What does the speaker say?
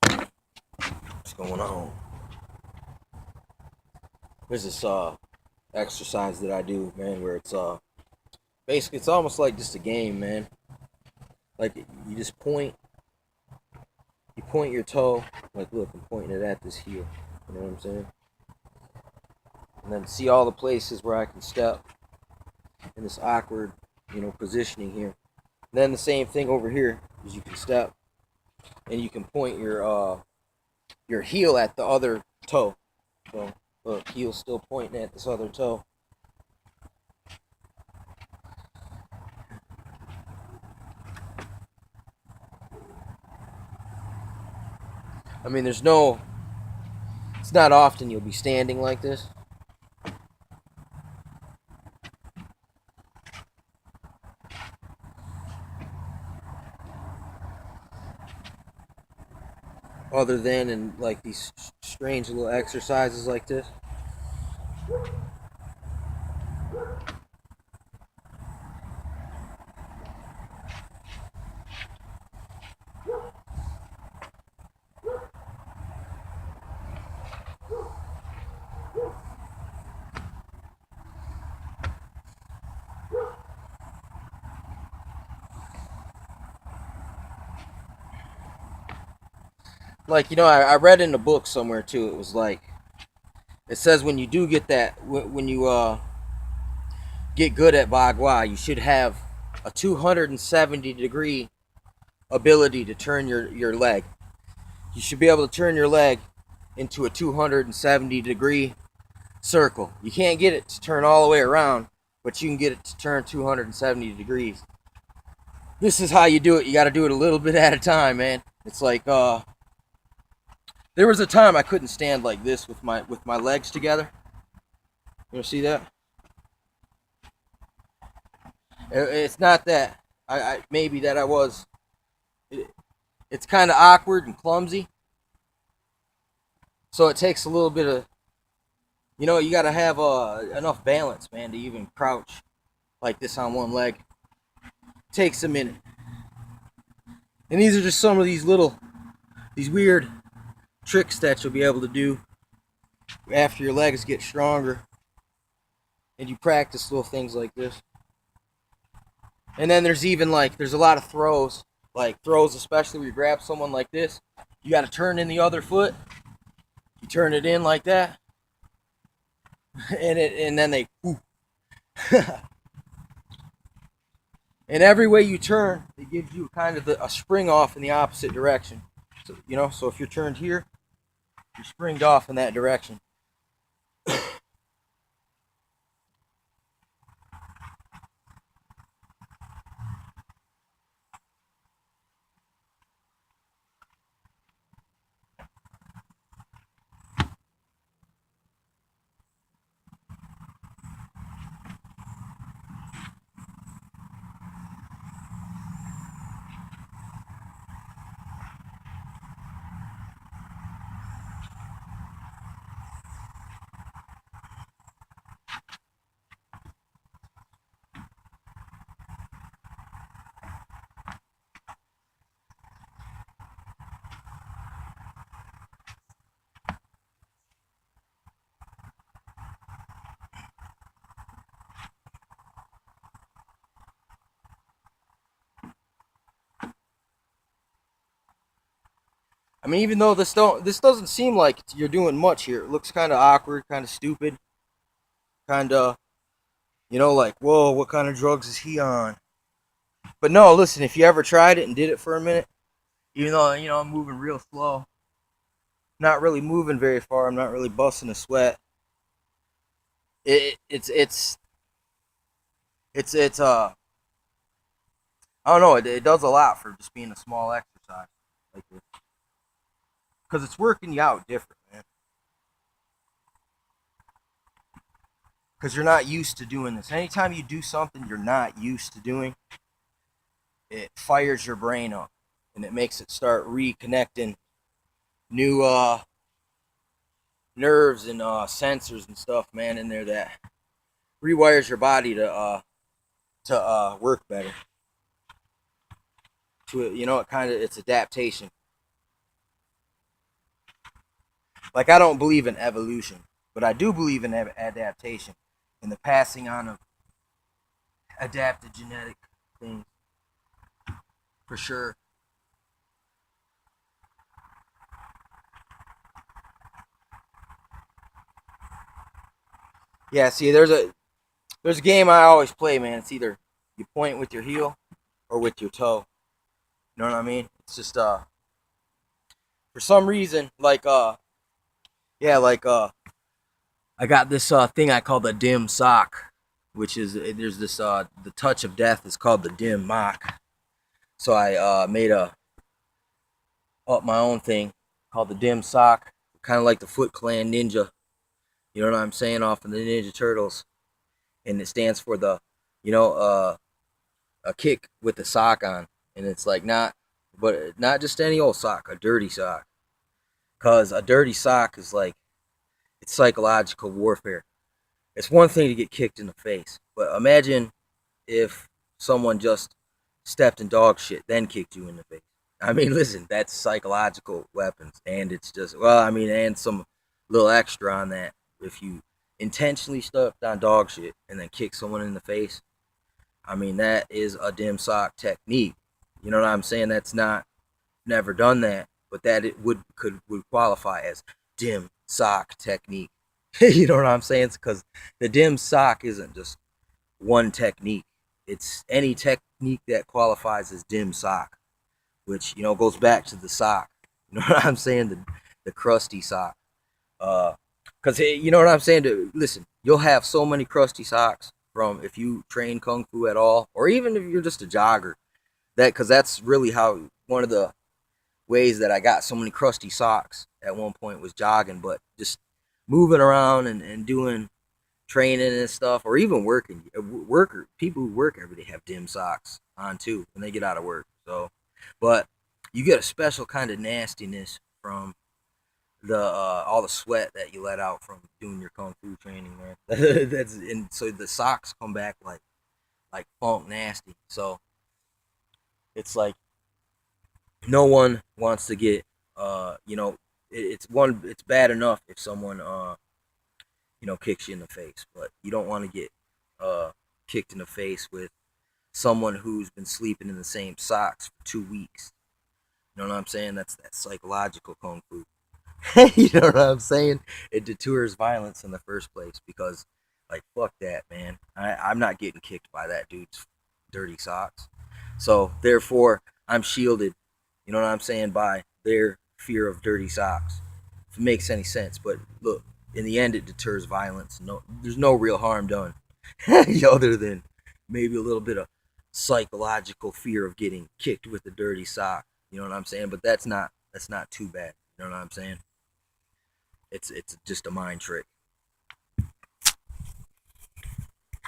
What's going on? There's this exercise that I do, man, where it's basically it's almost like just a game, man. Like you just point your toe, like look, I'm pointing it at this heel. You know what I'm saying? And then see all the places where I can step in this awkward, positioning here. And then the same thing over here is you can step and you can point your heel at the other toe. So look, heel's still pointing at this other toe. I mean, it's not often you'll be standing like this. Other than in like these strange little exercises like this. Like, I read in a book somewhere too. It was like, it says when you do get that, when you get good at Bagua, you should have a 270-degree ability to turn your leg. You should be able to turn your leg into a 270-degree circle. You can't get it to turn all the way around, but you can get it to turn 270 degrees. This is how you do it. You got to do it a little bit at a time, man. It's like there was a time I couldn't stand like this with my legs together. You see that? It's not that I maybe that I was. It's kind of awkward and clumsy, so it takes a little bit of, you got to have enough balance, man, to even crouch like this on one leg. It takes a minute, and these are just some of these weird tricks that you'll be able to do after your legs get stronger and you practice little things like this. And then there's a lot of throws, like throws, especially where you grab someone like this. You got to turn in the other foot. You turn it in like that, and then they. And every way you turn, it gives you kind of a spring off in the opposite direction. So if you're turned here, you're springed off in that direction. I mean, even though this doesn't seem like you're doing much here. It looks kind of awkward, kind of stupid, kind of, like, whoa, what kind of drugs is he on? But no, listen, if you ever tried it and did it for a minute, even though I'm moving real slow, not really moving very far, I'm not really busting a sweat. It, it's I don't know, it does a lot for just being a small exercise like this, because it's working you out different, man. Because you're not used to doing this. Anytime you do something you're not used to doing, it fires your brain up and it makes it start reconnecting new nerves and sensors and stuff, man, in there that rewires your body to work better. to it. You know, it's adaptation. Like, I don't believe in evolution, but I do believe in adaptation, in the passing on of adapted genetic things, for sure. Yeah, see, there's a game I always play, man. It's either you point with your heel or with your toe. You know what I mean? It's just for some reason, like yeah, like I got this thing I call the dim sock, which is there's this the touch of death is called the dim mock. So I made a up my own thing called the dim sock, kind of like the Foot Clan Ninja. You know what I'm saying? Off of the Ninja Turtles, and it stands for the, you know, a kick with the sock on, and it's like but not just any old sock, a dirty sock, cause a dirty sock is like it's psychological warfare. It's one thing to get kicked in the face, but imagine if someone just stepped in dog shit, then kicked you in the face. I mean, listen, that's psychological weapons, and it's just well, I mean, and some little extra on that. If you intentionally stepped on dog shit and then kick someone in the face, I mean, that is a dim sock technique. You know what I'm saying? That's not never done that, but that it would qualify as dim sock technique. You know what I'm saying? Because the dim sock isn't just one technique. It's any technique that qualifies as dim sock, which goes back to the sock. You know what I'm saying? The crusty sock. Because you know what I'm saying. Listen, you'll have so many crusty socks from if you train kung fu at all, or even if you're just a jogger. Because that's really how one of the ways that I got so many crusty socks at one point was jogging, but just moving around and doing training and stuff, or even working. People who work every day have dim socks on too when they get out of work. So, but you get a special kind of nastiness from the all the sweat that you let out from doing your kung fu training, man. That's and so the socks come back like funk nasty. So it's like no one wants to get it's bad enough if someone kicks you in the face, but you don't want to get kicked in the face with someone who's been sleeping in the same socks for 2 weeks. You know what I'm saying? That's that psychological kung fu. You know what I'm saying? It deters violence in the first place because, like, fuck that, man. I'm not getting kicked by that dude's dirty socks. So, therefore, I'm shielded, you know what I'm saying, by their fear of dirty socks. If it makes any sense. But look, in the end, it deters violence. No, there's no real harm done, other than maybe a little bit of psychological fear of getting kicked with a dirty sock. You know what I'm saying? But that's not too bad. You know what I'm saying? It's just a mind trick.